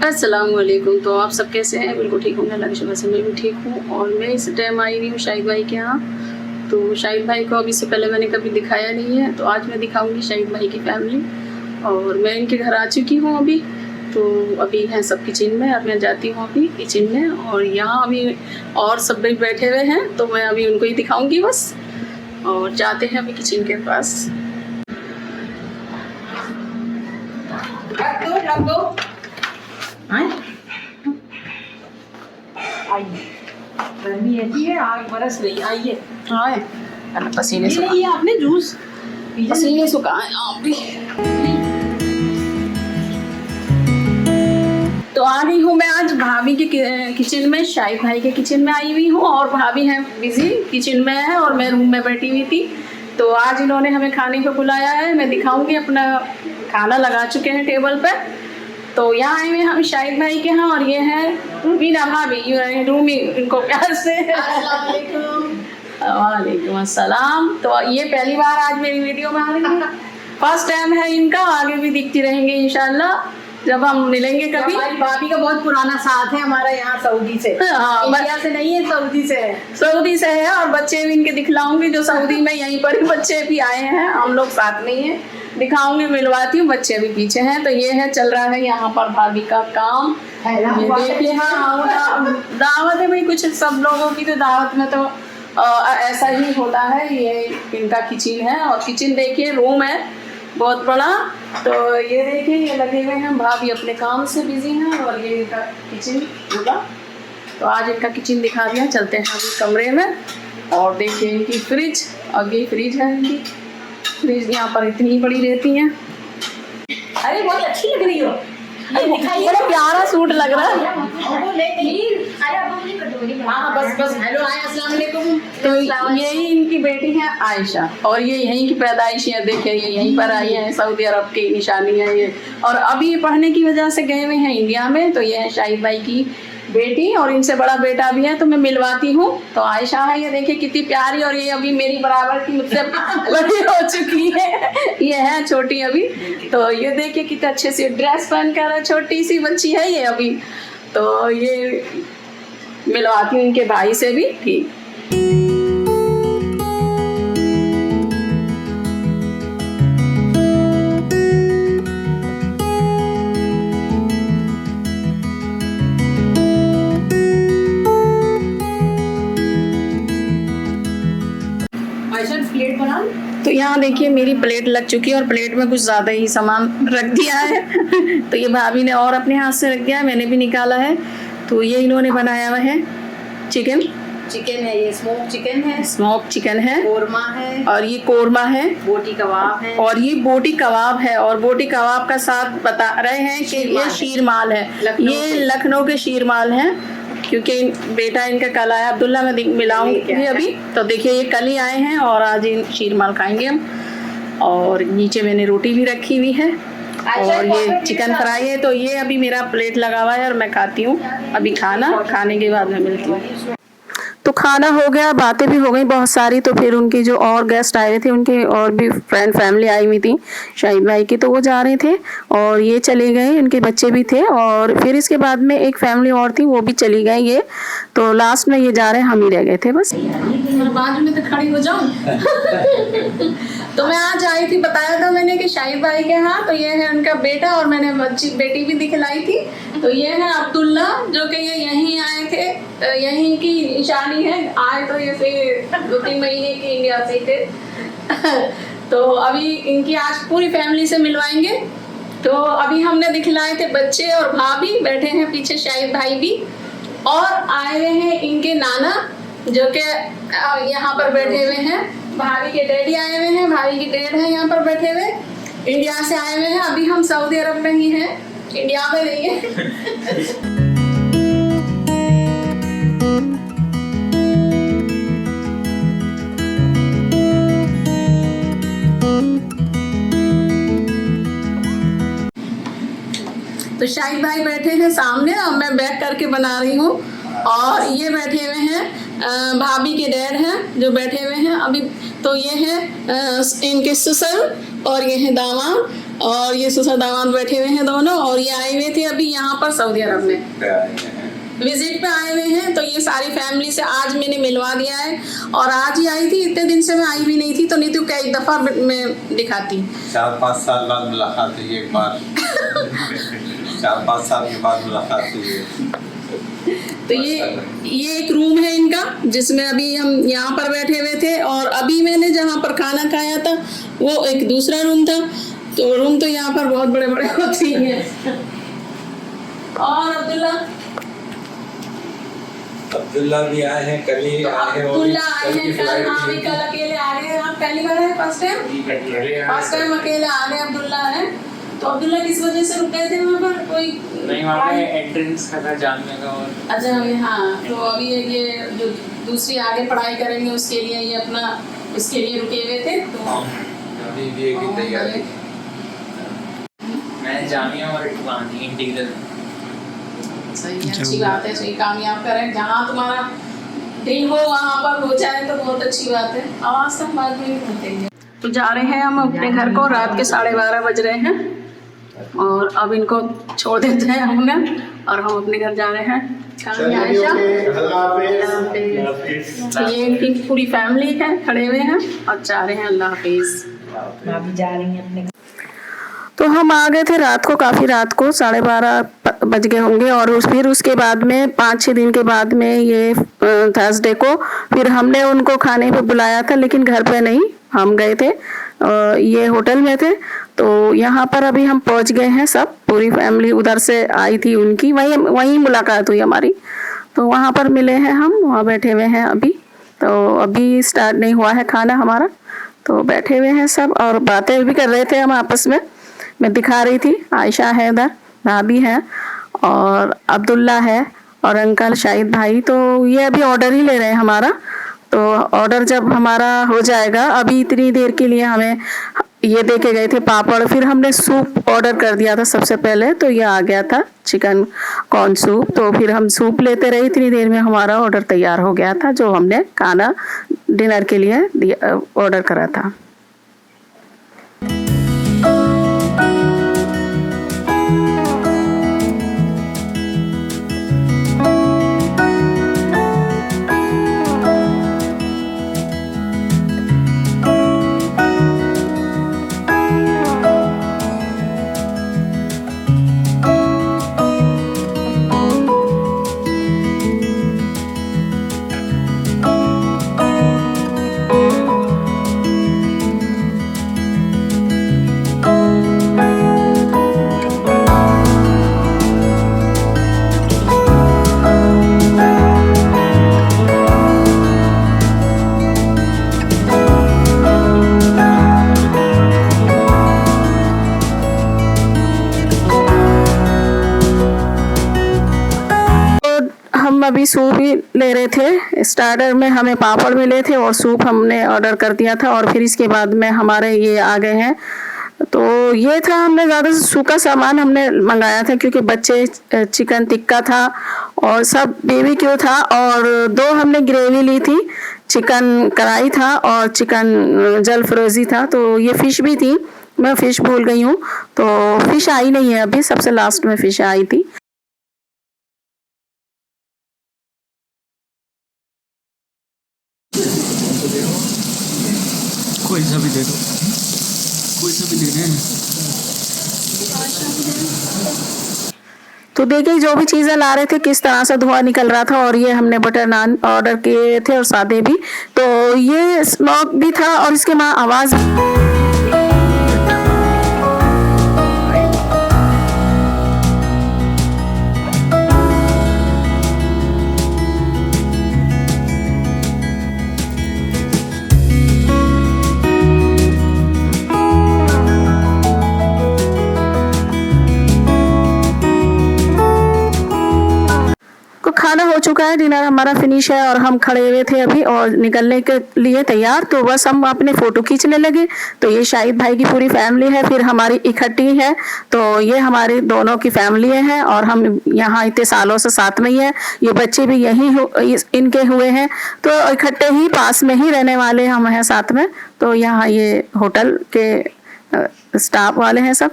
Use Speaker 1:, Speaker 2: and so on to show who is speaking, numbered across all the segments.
Speaker 1: अस्सलाम वालेकुम। तो आप सब कैसे हैं? बिल्कुल ठीक होंगे, अल्लाह की शुक्र से मैं भी ठीक हूँ। और मैं इस टाइम आई हुई हूँ शाहिद भाई के यहाँ। तो शाहिद भाई को अभी से पहले मैंने कभी दिखाया नहीं है, तो आज मैं दिखाऊंगी शाहिद भाई की फैमिली। और मैं इनके घर आ चुकी हूँ अभी। तो अभी हैं सब किचन में, अब मैं जाती हूँ अभी किचन में। और यहाँ अभी और सब भी बैठे हुए हैं, तो मैं अभी उनको ही दिखाऊंगी बस। और जाते हैं अभी किचन के पास।
Speaker 2: रख दो। आइए, गर्मी ऐसी है, आग बरस रही। आइए।
Speaker 1: हाँ, पसीने
Speaker 2: ये
Speaker 1: सुखा,
Speaker 2: नहीं, आपने जूस
Speaker 1: पसीने सुखाए आप भी। तो आ गई हूँ मैं आज भाभी के किचन में, शाहिद भाई के किचन में आई हुई हूँ। और भाभी हैं बिजी, किचन में है और मैं रूम में बैठी हुई थी। तो आज इन्होंने हमें खाने को बुलाया है, मैं दिखाऊंगी। अपना खाना लगा चुके हैं टेबल पे। तो यहाँ आए हुए हम शाहिद भाई के यहाँ। और ये है रूबीना भाभी, रूमी इनको प्यार से। वालेकुम अस्सलाम। तो ये पहली बार आज मेरी वीडियो में आ रही है, फर्स्ट टाइम है इनका। आगे भी दिखती रहेंगे इंशाल्लाह जब हम मिलेंगे कभी।
Speaker 2: हमारी भाभी का बहुत पुराना साथ है हमारा यहाँ सऊदी से।
Speaker 1: हाँ,
Speaker 2: इंडिया से नहीं है, सऊदी से है।
Speaker 1: सऊदी से है। और बच्चे भी इनके दिखलाऊंगी, जो सऊदी में यहीं पर ही बच्चे भी आए हैं, हम लोग साथ में ही हैं। दिखाऊंगी, मिलवाती हूँ। बच्चे भी पीछे हैं। तो ये है, चल रहा है यहाँ पर भाभी का काम। ये देखिए, हाँ, दावत है भाई कुछ सब लोगों की। तो दावत में तो ऐसा ही होता है। ये इनका किचन है। और किचन देखिए, रूम है बहुत बड़ा। तो ये देखिए, ये लगे हुए हैं, भाभी अपने काम से बिजी हैं। और ये इनका किचन होगा। तो आज इनका किचन दिखा दिया। चलते हैं अभी कमरे में। और देखिए इनकी फ्रिज, आगे फ्रिज है इनकी। फ्रिज यहाँ पर इतनी बड़ी रहती है।
Speaker 2: अरे बहुत अच्छी लग रही हो। ये दिखाइए,
Speaker 1: बड़ा प्यारा सूट लग रहा है।
Speaker 2: हाँ, बस हेलो, हाय, अस्सलाम वालेकुम।
Speaker 1: तो यही इनकी बेटी है आयशा। और ये यहीं की पैदाइशी है। देखिए, ये यहीं पर आई है, सऊदी अरब की निशानी है ये। और अभी पढ़ने की वजह से गए हुए हैं इंडिया में। तो ये है शाहिद भाई की बेटी, और इनसे बड़ा बेटा भी है। तो मैं मिलवाती हूँ। तो आयशा है, ये देखिए कितनी प्यारी। और ये अभी मेरी बराबर की, मुझसे बड़ी हो चुकी है। ये है छोटी अभी। तो ये देखिए कितने अच्छे से ड्रेस पहन कर, छोटी सी बच्ची है ये अभी। तो ये मिलवाती हूँ इनके भाई से भी। ठीक,
Speaker 2: प्लेट बना।
Speaker 1: तो यहाँ देखिए मेरी प्लेट लग चुकी है। और प्लेट में कुछ ज़्यादा ही सामान रख दिया है। तो ये भाभी ने और अपने हाथ से रख दिया है, मैंने भी निकाला है। तो ये इन्होंने बनाया हुआ है चिकन
Speaker 2: है, ये स्मोक चिकन है,
Speaker 1: स्मोक चिकन है,
Speaker 2: कोरमा है,
Speaker 1: और ये कोरमा है,
Speaker 2: बोटी कबाब है,
Speaker 1: और ये बोटी कबाब है। और बोटी कबाब का साथ बता रहे हैं कि ये शीरमाल है। ये लखनऊ के शीरमाल है, क्योंकि बेटा इनका कल आया, अब्दुल्ला में मिलाऊंगी अभी। तो देखिए ये कल ही आए हैं और आज इन शीरमाल खाएंगे हम। और नीचे मैंने रोटी भी रखी हुई है। और ये चिकन फ्राई है। तो ये अभी मेरा प्लेट लगा हुआ है और मैं खाती हूँ अभी खाना। खाने के बाद मैं मिलती हूँ। तो खाना हो गया, बातें भी हो गई बहुत सारी। तो फिर उनके जो और गेस्ट आए थे, उनके और भी फ्रेंड फैमिली आई हुई थी शाहिद भाई की, तो वो जा रहे थे और ये चले गए, उनके बच्चे भी थे। और फिर इसके बाद में एक फैमिली और थी, वो भी चली गई ये। तो लास्ट में ये जा रहे हैं, हम ही रह गए थे बस। बाजू में तो खड़ी हो जाऊं। तो मैं आज आई थी, बताया था मैंने कि शाहिद भाई के यहाँ। तो ये है उनका बेटा, और मैंने बेटी भी दिखलाई थी। तो ये है अब्दुल्ला, जो कि ये यहीं आए थे, यहीं की निशानी है। आए तो ये 2-3 महीने की इंडिया से थे। तो अभी इनकी आज पूरी फैमिली से मिलवाएंगे। तो अभी हमने दिखलाए थे बच्चे, और भाभी बैठे हैं पीछे, शाहिद भाई भी। और आए हुए हैं इनके नाना, जो कि यहाँ पर बैठे हुए हैं। भाभी के डैडी आए हुए हैं, भाभी के डैड हैं यहाँ पर बैठे हुए, इंडिया से आए हुए हैं। अभी हम सऊदी अरब में ही हैं, इंडिया में नहीं है। तो शाहिद भाई बैठे हैं सामने, और मैं बैक करके बना रही हूँ। और ये बैठे हुए हैं भाभी के डैड हैं जो बैठे हुए हैं अभी। तो ये है इनके ससुर, और ये है दामाद। और ये ससुर दामाद बैठे हुए हैं दोनों, और ये आए हुए थे अभी यहाँ पर सऊदी अरब में विजिट पे आए हुए हैं। तो ये सारी फैमिली से आज मैंने मिलवा दिया है, और आज ही आई थी, इतने दिन से मैं आई भी नहीं थी, तो नीतू क्या एक दफा मैं दिखाती।
Speaker 3: 4-5 साल बाद मुलाकात हुई एक बार 4-5 साल के बाद मुलाकात हुई है।
Speaker 1: तो ये एक रूम है इनका, जिसमें अभी हम यहाँ पर बैठे हुए थे, और अभी मैंने जहाँ पर खाना खाया था वो एक दूसरा रूम था। तो रूम तो यहाँ पर बहुत बड़े बड़े होते हैं। और
Speaker 3: अब्दुल्ला भी आए हैं, कल ही आए हैं।
Speaker 1: अब्दुल्ला आए हैं कल, हाँ भी कल अकेले आ गए। आप पहली बार है? फर्स्ट टाइम अकेले आ गए अब्दुल्ला है। तो अब्दुल्ला किस वजह से रुक गए थे वहाँ पर? कोई
Speaker 4: नहीं, वहाँ पे एंट्रेंस का था जानने का। और
Speaker 1: अच्छा अभी हाँ, तो अभी ये जो दूसरी आगे पढ़ाई करेंगे उसके लिए ये अपना उसके लिए रुके हुए थे। तो
Speaker 3: अभी भी की तैयारी।
Speaker 4: मैं जामिया और इटवानी इंटीग्रल।
Speaker 1: सही है, अच्छी बात है, सही कामयाब करें। जहाँ तुम्हारा ड्रीम हो वहाँ पर हो जाए तो बहुत अच्छी बात है। आवाज़ तो बाद में भी होते हैं। तो जा रहे हैं हम अपने घर को, रात के 12:30 बज रहे हैं, और अब इनको छोड़ देते हैं हमने, और हम अपने घर जा रहे हैं। आयशा, ये इनकी पूरी फैमिली है, खड़े हुए हैं और जा रहे हैं। अल्लाह हाफिज।
Speaker 2: भाभी जा रही हैं अपने।
Speaker 1: तो हम आ गए थे रात को, काफ़ी रात को 12:30 बज गए होंगे, और फिर उसके बाद में 5-6 दिन के बाद में ये थर्सडे को फिर हमने उनको खाने पे बुलाया था, लेकिन घर पे नहीं, हम गए थे ये होटल में थे। तो यहाँ पर अभी हम पहुँच गए हैं, सब पूरी फैमिली उधर से आई थी उनकी, वहीं मुलाकात हुई हमारी। तो वहाँ पर मिले हैं हम, वहाँ बैठे हुए हैं अभी। तो अभी स्टार्ट नहीं हुआ है खाना हमारा, तो बैठे हुए हैं सब और बातें भी कर रहे थे हम आपस में। मैं दिखा रही थी, आयशा है इधर, भाभी है और अब्दुल्ला है और अंकल शाहिद भाई। तो ये अभी ऑर्डर ही ले रहे हैं हमारा। तो ऑर्डर जब हमारा हो जाएगा, अभी इतनी देर के लिए हमें ये दे के गए थे पापड़, फिर हमने सूप ऑर्डर कर दिया था सबसे पहले, तो ये आ गया था चिकन कॉर्न सूप। तो फिर हम सूप लेते रहे, इतनी देर में हमारा ऑर्डर तैयार हो गया था, जो हमने खाना डिनर के लिए ऑर्डर करा था। हम अभी सूप ही ले रहे थे। स्टार्टर में हमें पापड़ मिले थे और सूप हमने ऑर्डर कर दिया था, और फिर इसके बाद में हमारे ये आ गए हैं। तो ये था, हमने ज़्यादा सूखा सामान हमने मंगाया था, क्योंकि बच्चे चिकन टिक्का था और सब BBQ था, और 2 हमने ग्रेवी ली थी, चिकन कढ़ाई था और चिकन जलफरोजी था। तो ये फ़िश भी थी, मैं फ़िश भूल गई हूँ, तो फ़िश आई नहीं है अभी, सबसे लास्ट में फ़िश आई थी।
Speaker 5: कोई सा भी दे दो, कोई सा भी दे दें।
Speaker 1: तो देखिए, जो भी चीज़ें ला रहे थे किस तरह से धुआं निकल रहा था। और ये हमने बटर नान ऑर्डर किए थे और सादे भी, तो ये स्मोक भी था और इसके माँ आवाज़। खाना हो चुका है, डिनर हमारा फिनिश है और हम खड़े हुए थे अभी और निकलने के लिए तैयार। तो बस हम अपने फ़ोटो खींचने लगे। तो ये शाहिद भाई की पूरी फैमिली है, फिर हमारी इकट्ठी है। तो ये हमारे दोनों की फैमिली है और हम यहाँ इतने सालों से साथ में ही है। ये बच्चे भी इनके हुए हैं, तो इकट्ठे ही पास में ही रहने वाले हम हैं साथ में। तो यहाँ ये होटल के स्टाफ वाले हैं सब।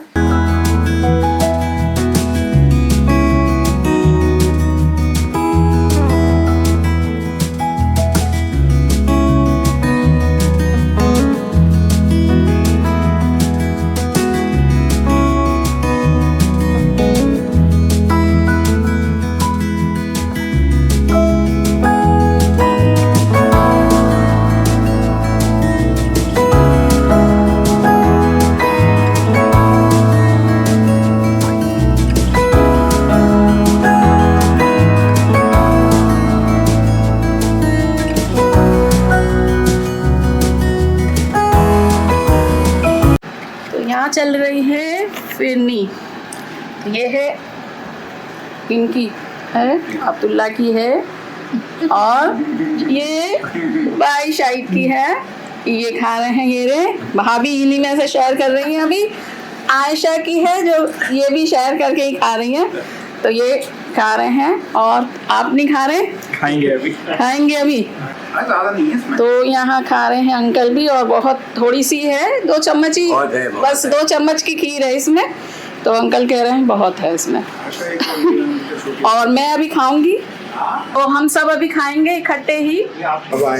Speaker 1: यहाँ चल रही है फिरनी। ये है इनकी है, अब्दुल्ला की है, और ये बाई शाहिद की है। ये खा रहे हैं, ये रे भाभी इन्हीं में से शेयर कर रही हैं। अभी आयशा की है जो ये भी शेयर करके ही खा रही हैं। तो ये खा रहे हैं और आप नहीं खा रहे?
Speaker 5: खाएंगे अभी।
Speaker 1: खाएंगे अभी।
Speaker 5: ज़्यादा नहीं है इसमें।
Speaker 1: तो यहाँ खा रहे हैं अंकल भी, और बहुत थोड़ी सी है, 2 चम्मच ही, बस 2 चम्मच की खीर है इसमें। तो अंकल कह रहे हैं बहुत है इसमें। और मैं अभी खाऊंगी, तो हम सब अभी खाएंगे इकट्ठे ही। अल्लाह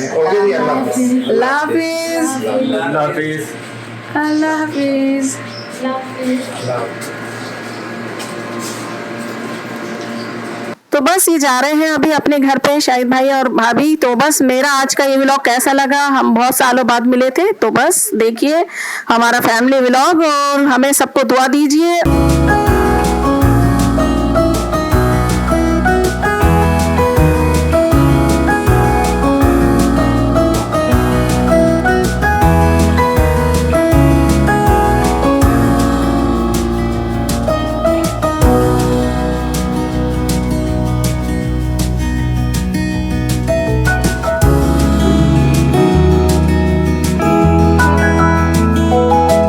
Speaker 1: हाफिज। अल्लाह हाफिज। तो बस ये जा रहे हैं अभी अपने घर पे शाहिद भाई और भाभी। तो बस मेरा आज का ये व्लॉग कैसा लगा, हम बहुत सालों बाद मिले थे, तो बस देखिए हमारा फैमिली व्लॉग, और हमें सबको दुआ दीजिए।